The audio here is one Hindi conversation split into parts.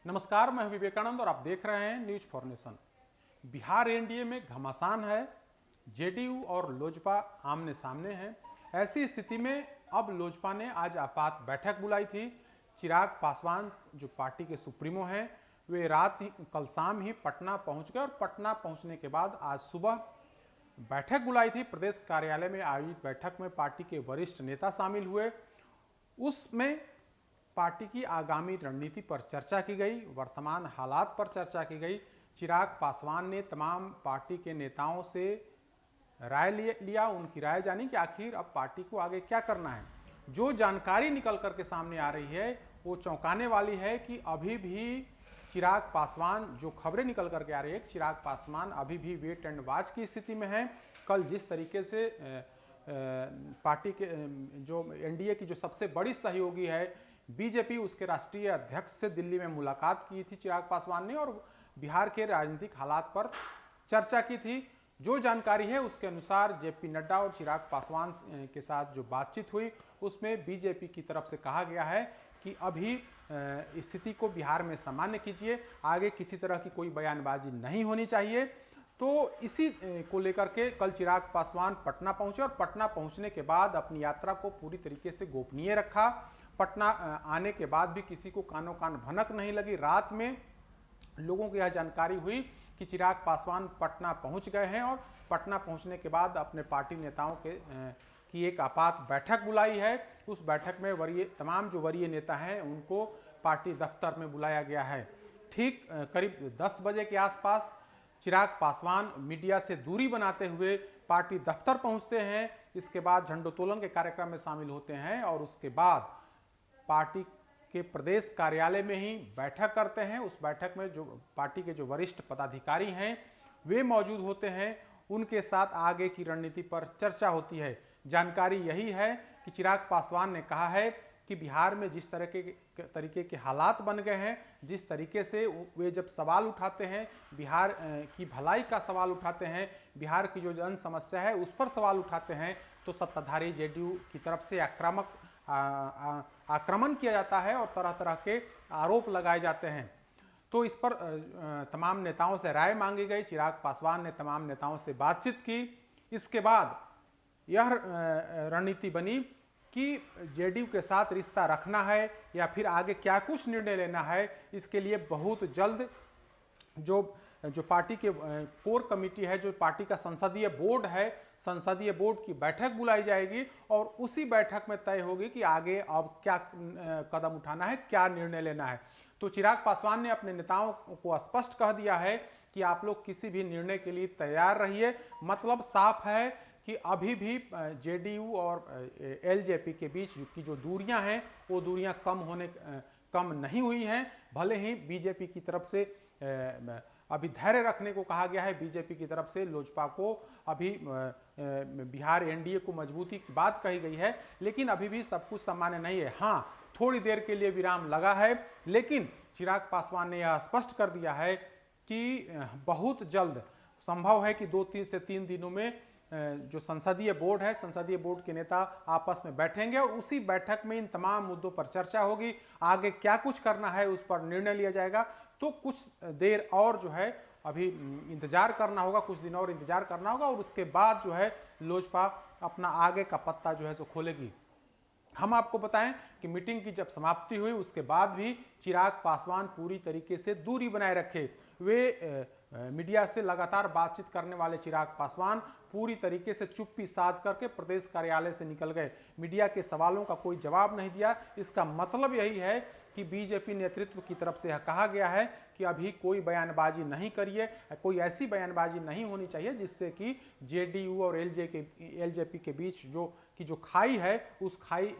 नमस्कार, मैं विवेकानंद और आप देख रहे हैं news for nation. Bihar NDA में घमासान है, जेडीयू और लोजपा आमने सामने हैं। ऐसी स्थिति में अब लोजपा ने आज आपात बैठक बुलाई थी। चिराग पासवान जो पार्टी के सुप्रीमो हैं, वे कल शाम ही पटना पहुंच गए और पटना पहुंचने के बाद आज सुबह बैठक बुलाई थी। प्रदेश कार्यालय में आयोजित बैठक में पार्टी के वरिष्ठ नेता शामिल हुए। उसमें पार्टी की आगामी रणनीति पर चर्चा की गई, वर्तमान हालात पर चर्चा की गई। चिराग पासवान ने तमाम पार्टी के नेताओं से राय लिया, उनकी राय जानी कि आखिर अब पार्टी को आगे क्या करना है। जो जानकारी निकल करके सामने आ रही है वो चौंकाने वाली है कि अभी भी चिराग पासवान, जो खबरें निकल करके आ रही है, चिराग पासवान अभी भी वेट एंड वॉच की स्थिति में है। कल जिस तरीके से पार्टी के जो एनडीए की जो सबसे बड़ी सहयोगी है बीजेपी, उसके राष्ट्रीय अध्यक्ष से दिल्ली में मुलाकात की थी चिराग पासवान ने और बिहार के राजनीतिक हालात पर चर्चा की थी। जो जानकारी है उसके अनुसार जेपी नड्डा और चिराग पासवान के साथ जो बातचीत हुई उसमें बीजेपी की तरफ से कहा गया है कि अभी स्थिति को बिहार में सामान्य कीजिए, आगे किसी तरह की कोई बयानबाजी नहीं होनी चाहिए। तो इसी को लेकर के कल चिराग पासवान पटना पहुंचे और पटना पहुंचने के बाद अपनी यात्रा को पूरी तरीके से गोपनीय रखा। पटना आने के बाद भी किसी को कानों कान भनक नहीं लगी। रात में लोगों को यह जानकारी हुई कि चिराग पासवान पटना पहुंच गए हैं और पटना पहुंचने के बाद अपने पार्टी नेताओं की एक आपात बैठक बुलाई है। उस बैठक में तमाम जो वरीय नेता हैं उनको पार्टी दफ्तर में बुलाया गया है। ठीक करीब 10 बजे के आसपास चिराग पासवान मीडिया से दूरी बनाते हुए पार्टी दफ्तर पहुंचते हैं। इसके बाद झंडोत्तोलन के कार्यक्रम में शामिल होते हैं और उसके बाद पार्टी के प्रदेश कार्यालय में ही बैठक करते हैं। उस बैठक में जो पार्टी के जो वरिष्ठ पदाधिकारी हैं वे मौजूद होते हैं, उनके साथ आगे की रणनीति पर चर्चा होती है। जानकारी यही है कि चिराग पासवान ने कहा है कि बिहार में जिस तरीके के हालात बन गए हैं, जिस तरीके से वे जब सवाल उठाते हैं, बिहार की भलाई का सवाल उठाते हैं, बिहार की जो जन समस्या है उस पर सवाल उठाते हैं, तो सत्ताधारी जेडीयू की तरफ से आक्रमण किया जाता है और तरह तरह के आरोप लगाए जाते हैं। तो इस पर तमाम नेताओं से राय मांगी गई। चिराग पासवान ने तमाम नेताओं से बातचीत की। इसके बाद यह रणनीति बनी कि जेडीयू के साथ रिश्ता रखना है या फिर आगे क्या कुछ निर्णय लेना है। इसके लिए बहुत जल्द जो पार्टी के कोर कमेटी है, जो पार्टी का संसदीय बोर्ड है, संसदीय बोर्ड की बैठक बुलाई जाएगी और उसी बैठक में तय होगी कि आगे अब क्या कदम उठाना है, क्या निर्णय लेना है। तो चिराग पासवान ने अपने नेताओं को स्पष्ट कह दिया है कि आप लोग किसी भी निर्णय के लिए तैयार रहिए। मतलब साफ है कि अभी भी जेडीयू और एलजेपी के बीच की जो दूरियां हैं वो दूरियां कम नहीं हुई हैं। भले ही बीजेपी की तरफ से अभी धैर्य रखने को कहा गया है, बीजेपी की तरफ से लोजपा को अभी बिहार एनडीए को मजबूती की बात कही गई है, लेकिन अभी भी सब कुछ सामान्य नहीं है। हाँ, थोड़ी देर के लिए विराम लगा है, लेकिन चिराग पासवान ने यह स्पष्ट कर दिया है कि बहुत जल्द संभव है कि 2 से 3 दिनों में जो संसदीय बोर्ड है, संसदीय बोर्ड के नेता आपस में बैठेंगे और उसी बैठक में इन तमाम मुद्दों पर चर्चा होगी। आगे क्या कुछ करना है उस पर निर्णय लिया जाएगा। तो कुछ देर और जो है अभी इंतजार करना होगा, कुछ दिन और इंतजार करना होगा और उसके बाद जो है लोजपा अपना आगे का पत्ता जो है सो खोलेगी। हम आपको बताएं कि मीटिंग की जब समाप्ति हुई उसके बाद भी चिराग पासवान पूरी तरीके से दूरी बनाए रखे। वे मीडिया से लगातार बातचीत करने वाले चिराग पासवान पूरी तरीके से चुप्पी साध करके प्रदेश कार्यालय से निकल गए। मीडिया के सवालों का कोई जवाब नहीं दिया। इसका मतलब यही है कि बीजेपी नेतृत्व की तरफ से यह कहा गया है कि अभी कोई बयानबाजी नहीं करिए, कोई ऐसी बयानबाजी नहीं होनी चाहिए जिससे कि जेडीयू और एलजेपी के बीच जो खाई है उस खाई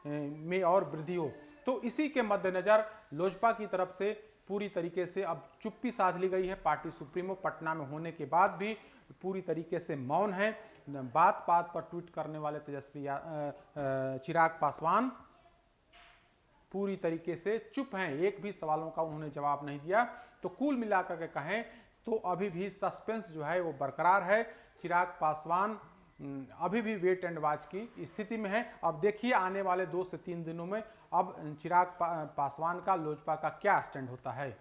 में और वृद्धि हो। तो इसी के मद्देनजर लोजपा की तरफ से पूरी तरीके से अब चुप्पी साध ली गई है। पार्टी सुप्रीमो पटना में होने के बाद भी पूरी तरीके से मौन है। बात बात पर ट्वीट करने वाले तेजस्वी चिराग पासवान पूरी तरीके से चुप हैं, एक भी सवालों का उन्होंने जवाब नहीं दिया। तो कुल मिलाकर के कहें तो अभी भी सस्पेंस जो है वो बरकरार है। चिराग पासवान अभी भी वेट एंड वॉच की स्थिति में है। अब देखिए आने वाले 2 से 3 दिनों में अब चिराग पासवान का लोजपा का क्या स्टैंड होता है।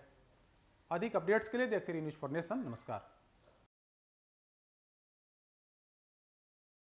अधिक अपडेट्स के लिए देखते रहिए न्यूज़ फॉर नेशन। नमस्कार।